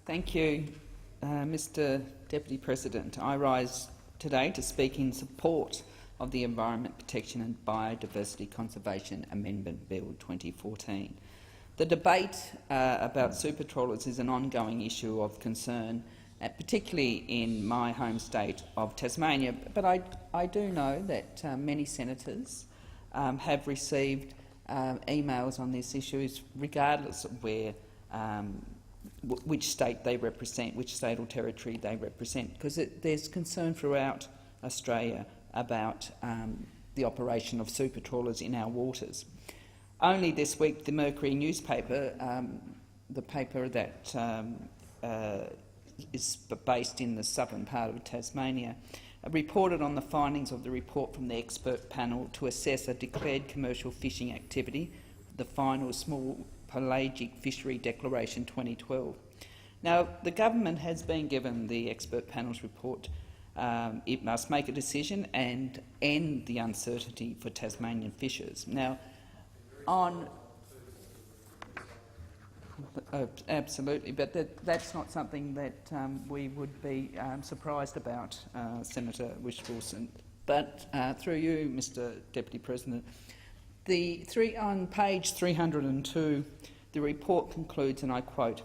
Thank you, Mr Deputy President. I rise today to speak in support of the Environment Protection and Biodiversity Conservation Amendment Bill 2014. The debate about supertrawlers is an ongoing issue of concern, particularly in my home state of Tasmania, but I do know that many senators have received emails on these issues regardless of where which state they represent, which state or territory they represent, because there's concern throughout Australia about the operation of supertrawlers in our waters. Only this week, the Mercury newspaper, the paper that is based in the southern part of Tasmania, reported on the findings of the report from the expert panel to assess a declared commercial fishing activity, the final small pelagic fishery declaration 2012. Now, the government has been given the expert panel's report. It must make a decision and end the uncertainty for Tasmanian fishers. Now, absolutely, but that's not something that we would be surprised about, Senator Wishfulson. But through you, Mr Deputy President, on page 302, the report concludes, and I quote,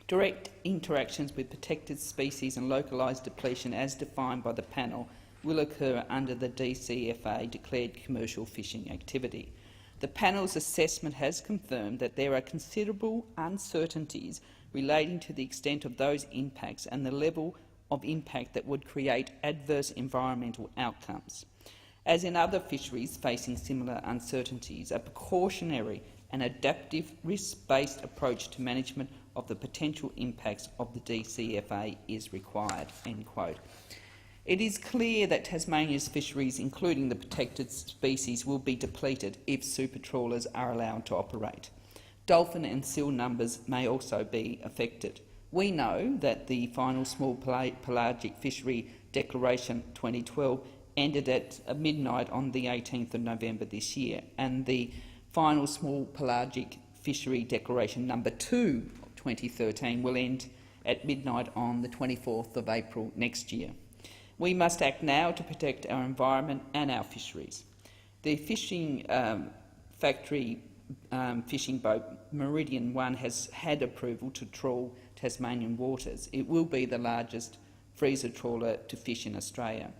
"Direct interactions with protected species and localised depletion as defined by the panel will occur under the DCFA declared commercial fishing activity. The panel's assessment has confirmed that there are considerable uncertainties relating to the extent of those impacts and the level of impact that would create adverse environmental outcomes. As in other fisheries facing similar uncertainties, a precautionary and adaptive risk-based approach to management of the potential impacts of the DCFA is required." End quote. It is clear that Tasmania's fisheries, including the protected species, will be depleted if supertrawlers are allowed to operate. Dolphin and seal numbers may also be affected. We know that the final small pelagic fishery declaration 2012 ended at midnight on the 18th of November this year, and the final small pelagic fishery declaration number 2 2013 will end at midnight on the 24th of April next year. We must act now to protect our environment and our fisheries. The fishing factory fishing boat Meridian 1 has had approval to trawl Tasmanian waters. It will be the largest freezer trawler to fish in Australia.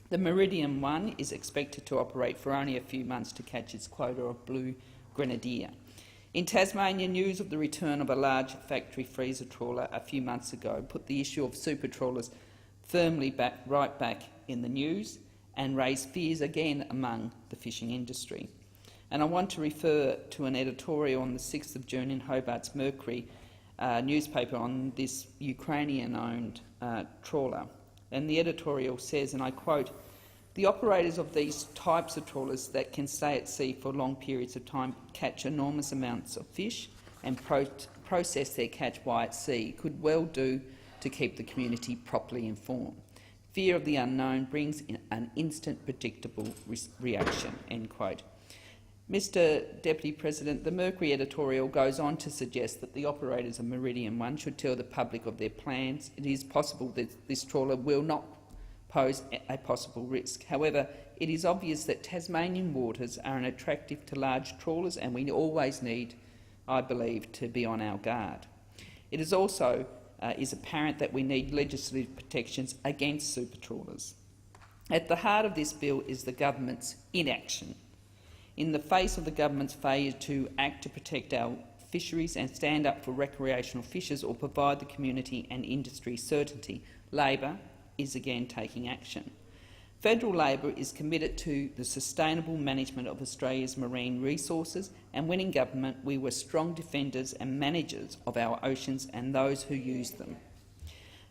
The Meridian 1 is expected to operate for only a few months to catch its quota of blue grenadier. In Tasmania, news of the return of a large factory freezer trawler a few months ago put the issue of supertrawlers firmly right back in the news and raised fears again among the fishing industry. And I want to refer to an editorial on the 6th of June in Hobart's Mercury newspaper on this Ukrainian-owned trawler. And the editorial says, and I quote, "The operators of these types of trawlers that can stay at sea for long periods of time, catch enormous amounts of fish and process their catch while at sea could well do to keep the community properly informed. Fear of the unknown brings in an instant predictable reaction." End quote. Mr Deputy President, the Mercury editorial goes on to suggest that the operators of Meridian 1 should tell the public of their plans. It is possible that this trawler will not pose a possible risk. However, it is obvious that Tasmanian waters are unattractive to large trawlers, and we always need, I believe, to be on our guard. It is also is apparent that we need legislative protections against supertrawlers. At the heart of this bill is the government's inaction. In the face of the government's failure to act to protect our fisheries and stand up for recreational fishers or provide the community and industry certainty, Labor is again taking action. Federal Labor is committed to the sustainable management of Australia's marine resources, and when in government we were strong defenders and managers of our oceans and those who use them.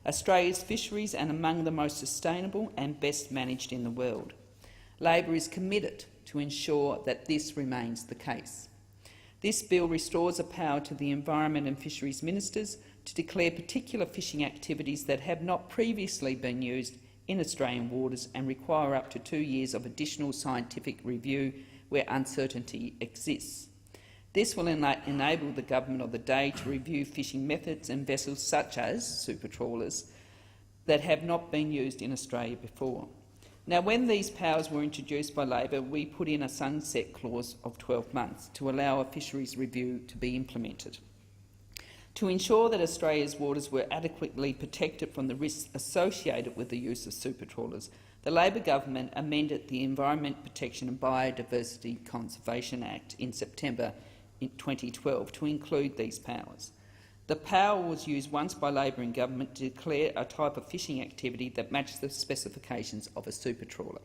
Australia's fisheries are among the most sustainable and best managed in the world. Labor is committed to ensure that this remains the case. This bill restores a power to the Environment and Fisheries Ministers to declare particular fishing activities that have not previously been used in Australian waters and require up to 2 years of additional scientific review where uncertainty exists. This will enable the government of the day to review fishing methods and vessels such as supertrawlers that have not been used in Australia before. Now, when these powers were introduced by Labor, we put in a sunset clause of 12 months to allow a fisheries review to be implemented. To ensure that Australia's waters were adequately protected from the risks associated with the use of supertrawlers, the Labor government amended the Environment Protection and Biodiversity Conservation Act in September 2012 to include these powers. The power was used once by Labor in government to declare a type of fishing activity that matched the specifications of a supertrawler.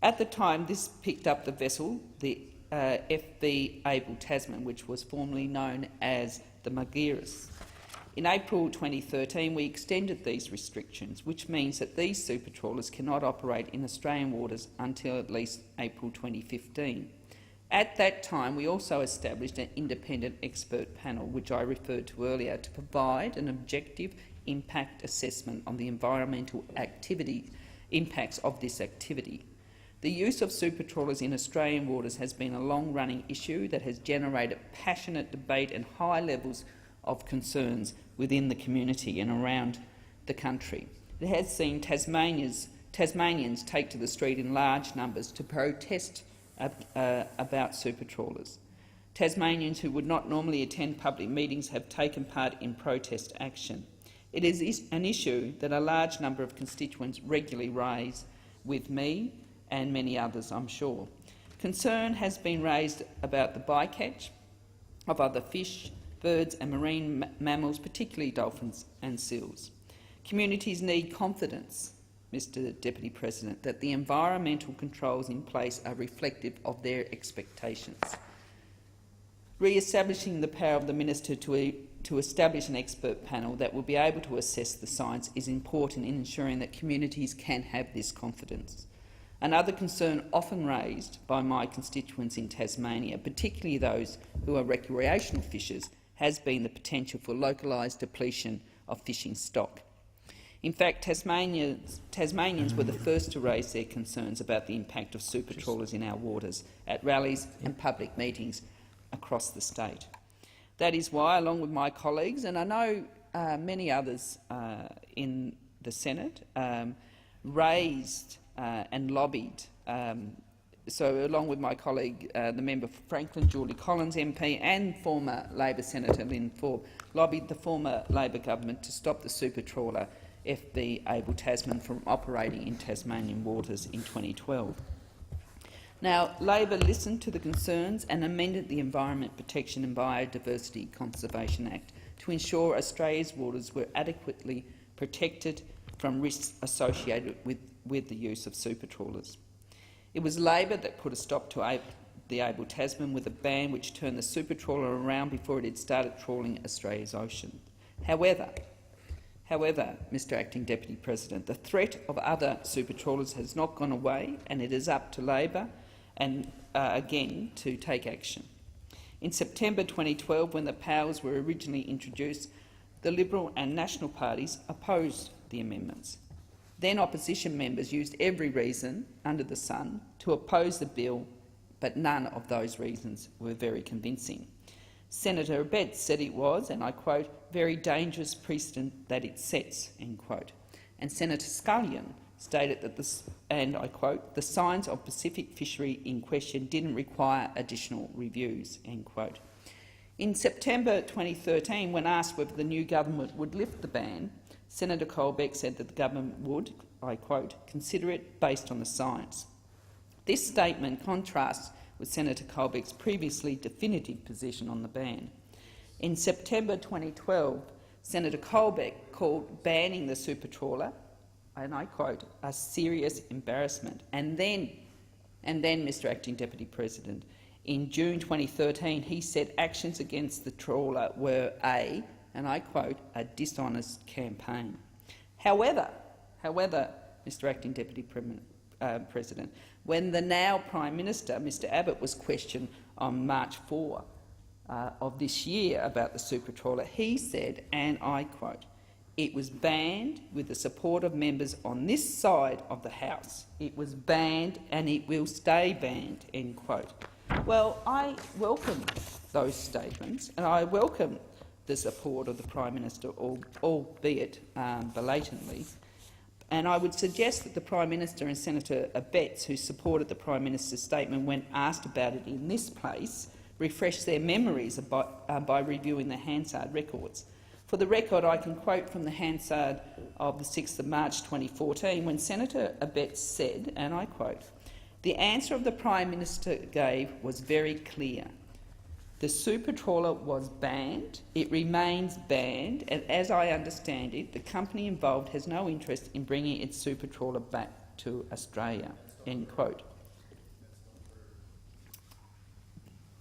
At the time, this picked up the vessel, the FB Able Tasman, which was formerly known as the Margiris. In April 2013, we extended these restrictions, which means that these supertrawlers cannot operate in Australian waters until at least April 2015. At that time, we also established an independent expert panel, which I referred to earlier, to provide an objective impact assessment on the environmental impacts of this activity. The use of supertrawlers in Australian waters has been a long-running issue that has generated passionate debate and high levels of concerns within the community and around the country. It has seen Tasmanians take to the street in large numbers to protest about supertrawlers. Tasmanians who would not normally attend public meetings have taken part in protest action. It is an issue that a large number of constituents regularly raise with me and many others, I'm sure. Concern has been raised about the bycatch of other fish, birds and marine mammals, particularly dolphins and seals. Communities need confidence, Mr Deputy President, that the environmental controls in place are reflective of their expectations. Re-establishing the power of the Minister to establish an expert panel that will be able to assess the science is important in ensuring that communities can have this confidence. Another concern often raised by my constituents in Tasmania, particularly those who are recreational fishers, has been the potential for localised depletion of fishing stock. In fact, Tasmanians were the first to raise their concerns about the impact of supertrawlers in our waters at rallies and public meetings across the state. That is why, along with my colleagues, and I know many others in the Senate, raised and lobbied, so along with my colleague, the member for Franklin, Julie Collins MP, and former Labor Senator Lynn Forbes, lobbied the former Labor government to stop the supertrawler FB Able Tasman from operating in Tasmanian waters in 2012. Now, Labor listened to the concerns and amended the Environment Protection and Biodiversity Conservation Act to ensure Australia's waters were adequately protected from risks associated with the use of supertrawlers. It was Labor that put a stop to the Able Tasman with a ban which turned the supertrawler around before it had started trawling Australia's ocean. However, Mr Acting Deputy President, the threat of other supertrawlers has not gone away, and it is up to Labor and again to take action. In September 2012, when the powers were originally introduced, the Liberal and National parties opposed the amendments. Then opposition members used every reason under the sun to oppose the bill, but none of those reasons were very convincing. Senator Abetz said it was, and I quote, very dangerous precedent that it sets, end quote. And Senator Scullion stated that, and I quote, the signs of Pacific fishery in question didn't require additional reviews, end quote. In September 2013, when asked whether the new government would lift the ban, Senator Colbeck said that the government would, I quote, consider it based on the science. This statement contrasts with Senator Colbeck's previously definitive position on the ban. In September 2012, Senator Colbeck called banning the supertrawler, and I quote, a serious embarrassment. And then, Mr Acting Deputy President, in June 2013, he said actions against the trawler were and I quote, a dishonest campaign. However, Mr Acting Deputy President, when the now Prime Minister, Mr Abbott, was questioned on March 4 of this year about the supertrawler, he said, and I quote, it was banned with the support of members on this side of the House. It was banned and it will stay banned, end quote. Well, I welcome those statements, and I welcome the support of the Prime Minister, albeit belatedly. And I would suggest that the Prime Minister and Senator Abetz, who supported the Prime Minister's statement when asked about it in this place, refresh their memories by reviewing the Hansard records. For the record, I can quote from the Hansard of the 6th of March 2014, when Senator Abetz said, and I quote, "The answer of the Prime Minister gave was very clear. The Supertrawler was banned, it remains banned, and as I understand it, the company involved has no interest in bringing its Supertrawler back to Australia." End quote.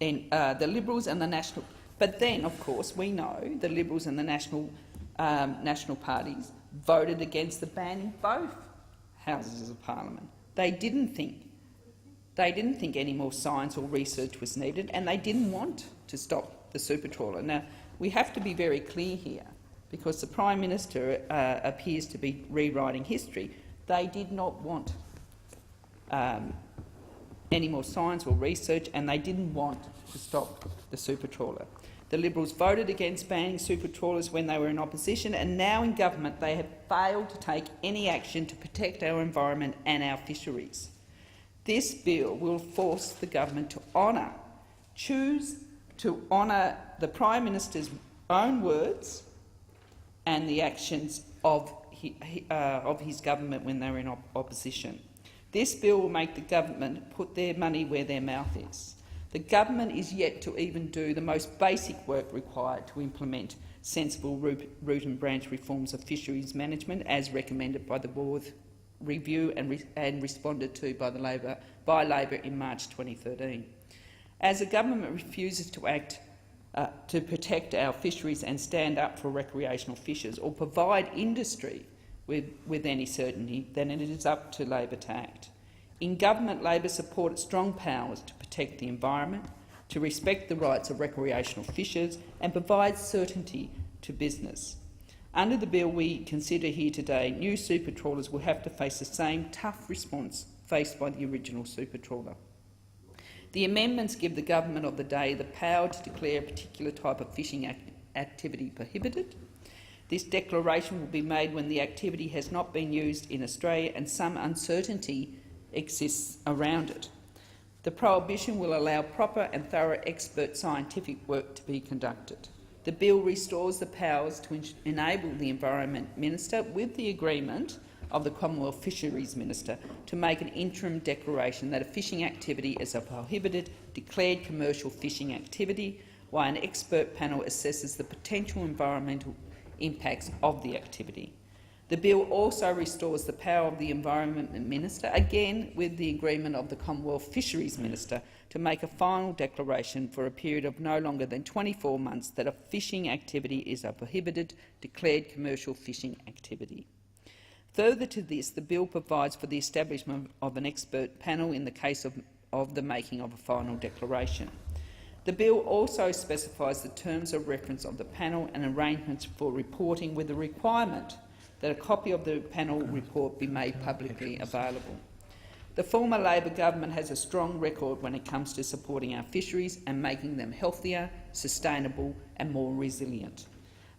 And the Liberals and the National... But then, of course, we know the Liberals and the National parties voted against the ban in both houses of Parliament. They didn't think any more science or research was needed, and they didn't want to stop the Supertrawler. Now, we have to be very clear here, because the Prime Minister appears to be rewriting history. They did not want any more science or research, and they didn't want to stop the Supertrawler. The Liberals voted against banning Supertrawlers when they were in opposition, and now in government they have failed to take any action to protect our environment and our fisheries. This bill will force the government to choose to honour the Prime Minister's own words and the actions of his government when they were in opposition. This bill will make the government put their money where their mouth is. The government is yet to even do the most basic work required to implement sensible root and branch reforms of fisheries management, as recommended by the board review and responded to by Labor in March 2013. As the government refuses to act to protect our fisheries and stand up for recreational fishers, or provide industry with any certainty, then it is up to Labor to act. In government, Labor supported strong powers to protect the environment, to respect the rights of recreational fishers and provide certainty to business. Under the bill we consider here today, new Supertrawlers will have to face the same tough response faced by the original Supertrawler. The amendments give the government of the day the power to declare a particular type of fishing activity prohibited. This declaration will be made when the activity has not been used in Australia and some uncertainty exists around it. The prohibition will allow proper and thorough expert scientific work to be conducted. The bill restores the powers to enable the Environment Minister, with the agreement of the Commonwealth Fisheries Minister, to make an interim declaration that a fishing activity is a prohibited, declared commercial fishing activity, while an expert panel assesses the potential environmental impacts of the activity. The bill also restores the power of the Environment Minister, again with the agreement of the Commonwealth Fisheries Minister, to make a final declaration for a period of no longer than 24 months that a fishing activity is a prohibited, declared commercial fishing activity. Further to this, the bill provides for the establishment of an expert panel in the case of the making of a final declaration. The bill also specifies the terms of reference of the panel and arrangements for reporting, with the requirement that a copy of the panel report be made publicly available. The former Labor government has a strong record when it comes to supporting our fisheries and making them healthier, sustainable and more resilient.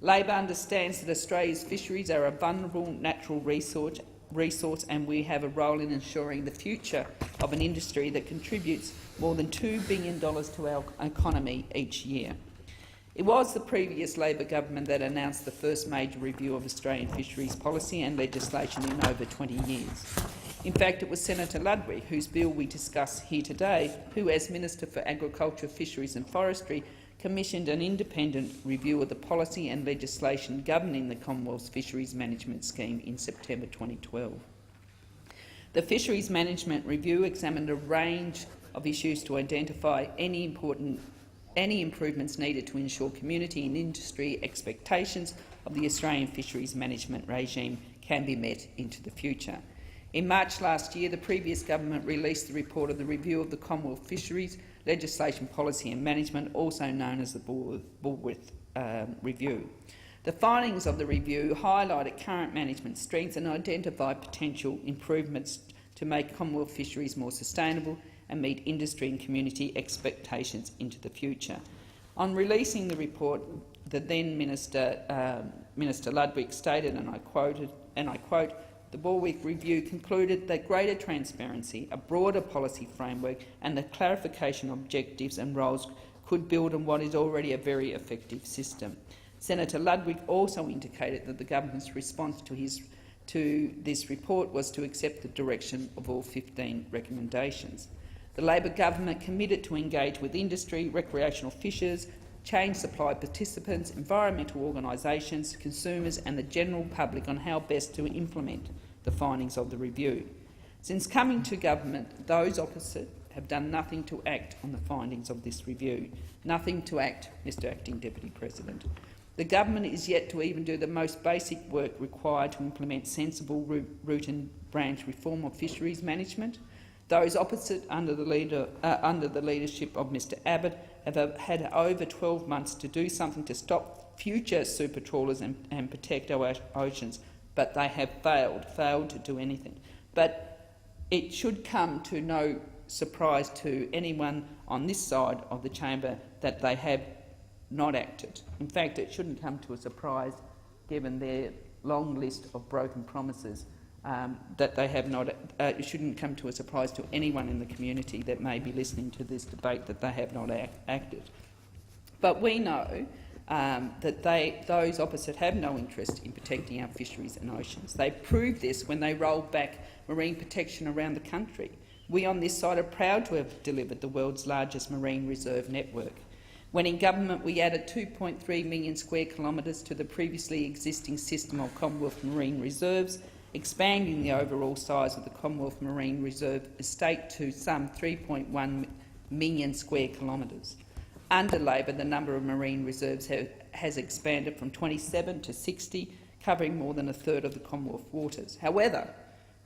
Labor understands that Australia's fisheries are a vulnerable natural resource, and we have a role in ensuring the future of an industry that contributes more than $2 billion to our economy each year. It was the previous Labor government that announced the first major review of Australian fisheries policy and legislation in over 20 years. In fact, it was Senator Ludwig, whose bill we discuss here today, who, as Minister for Agriculture, Fisheries and Forestry, commissioned an independent review of the policy and legislation governing the Commonwealth's Fisheries Management Scheme in September 2012. The Fisheries Management Review examined a range of issues to identify any improvements needed to ensure community and industry expectations of the Australian fisheries management regime can be met into the future. In March last year, the previous government released the report of the review of the Commonwealth Fisheries Legislation, Policy and Management, also known as the Bullwith Review. The findings of the review highlighted current management strengths and identified potential improvements to make Commonwealth fisheries more sustainable and meet industry and community expectations into the future. On releasing the report, the then Minister, Minister Ludwig stated, and I quote, "The Warwick Review concluded that greater transparency, a broader policy framework and the clarification of objectives and roles could build on what is already a very effective system." Senator Ludwig also indicated that the government's response to this report was to accept the direction of all 15 recommendations. The Labor government committed to engage with industry, recreational fishers, chain supply participants, environmental organisations, consumers and the general public on how best to implement the findings of the review. Since coming to government, those opposite have done nothing to act on the findings of this review. Nothing to act, Mr Acting Deputy President. The government is yet to even do the most basic work required to implement sensible root and branch reform of fisheries management. Those opposite, under the leadership of Mr Abbott, have had over 12 months to do something to stop future super trawlers and protect our oceans, but they have failed to do anything. But it should come to no surprise to anyone on this side of the chamber that they have not acted. In fact, it shouldn't come to a surprise, given their long list of broken promises, that they have not. It shouldn't come to a surprise to anyone in the community that may be listening to this debate that they have not acted. But we know that those opposite have no interest in protecting our fisheries and oceans. They proved this when they rolled back marine protection around the country. We on this side are proud to have delivered the world's largest marine reserve network. When in government, we added 2.3 million square kilometres to the previously existing system of Commonwealth marine reserves, expanding the overall size of the Commonwealth Marine Reserve estate to some 3.1 million square kilometres. Under Labor, the number of marine reserves has expanded from 27 to 60, covering more than a third of the Commonwealth waters. However,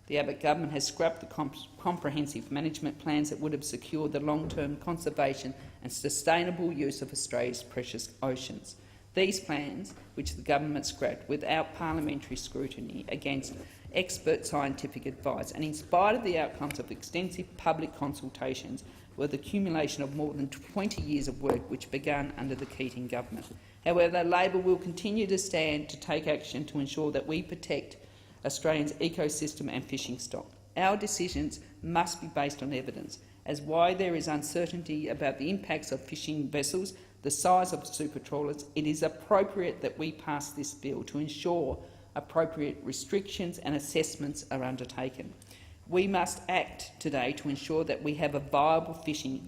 the Abbott government has scrapped the comprehensive management plans that would have secured the long-term conservation and sustainable use of Australia's precious oceans. These plans, which the government scrapped without parliamentary scrutiny against expert scientific advice and in spite of the outcomes of extensive public consultations, were the accumulation of more than 20 years of work which began under the Keating government. However, Labor will continue to stand to take action to ensure that we protect Australia's ecosystem and fishing stock. Our decisions must be based on evidence. As why there is uncertainty about the impacts of fishing vessels, the size of super trawlers, it is appropriate that we pass this bill to ensure appropriate restrictions and assessments are undertaken. We must act today to ensure that we have a viable fishery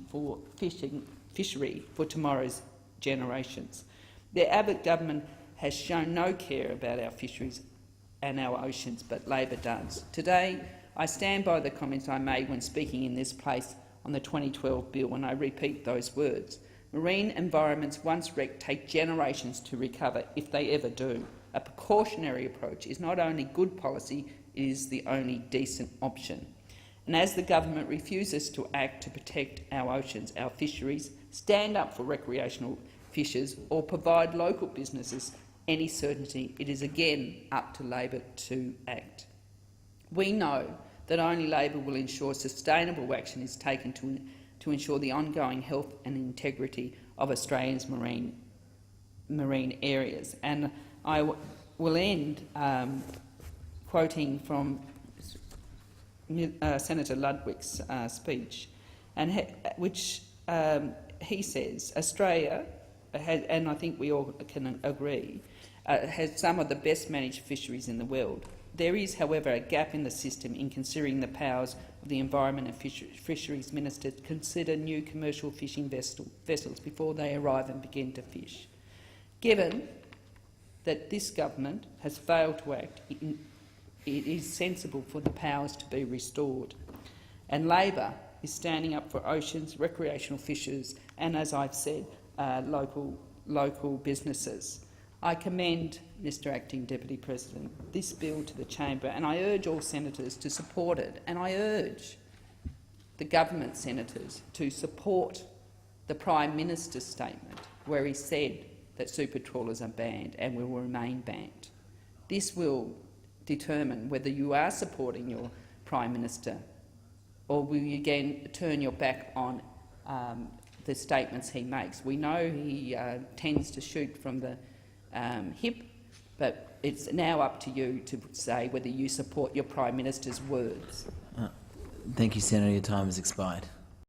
for tomorrow's generations. The Abbott government has shown no care about our fisheries and our oceans, but Labor does. Today, I stand by the comments I made when speaking in this place on the 2012 bill, and I repeat those words. Marine environments once wrecked take generations to recover, if they ever do. A precautionary approach is not only good policy, it is the only decent option. And as the government refuses to act to protect our oceans, our fisheries, stand up for recreational fishers or provide local businesses any certainty, it is again up to Labor to act. We know that only Labor will ensure sustainable action is taken to ensure the ongoing health and integrity of Australia's marine areas. And I will end quoting from Senator Ludwig's speech, which he says Australia has, and I think we all can agree, has some of the best managed fisheries in the world. There is, however, a gap in the system in considering the powers of the Environment and Fisheries Minister to consider new commercial fishing vessels before they arrive and begin to fish. Given that this government has failed to act, it is sensible for the powers to be restored. And Labor is standing up for oceans, recreational fishers and, as I've said, local businesses. I commend, Mr Acting Deputy President, this bill to the chamber, and I urge all senators to support it, and I urge the government senators to support the Prime Minister's statement where he said that super trawlers are banned and will remain banned. This will determine whether you are supporting your Prime Minister or will you again turn your back on the statements he makes. We know he tends to shoot from the hip, but it's now up to you to say whether you support your Prime Minister's words. Thank you, Senator. Your time has expired.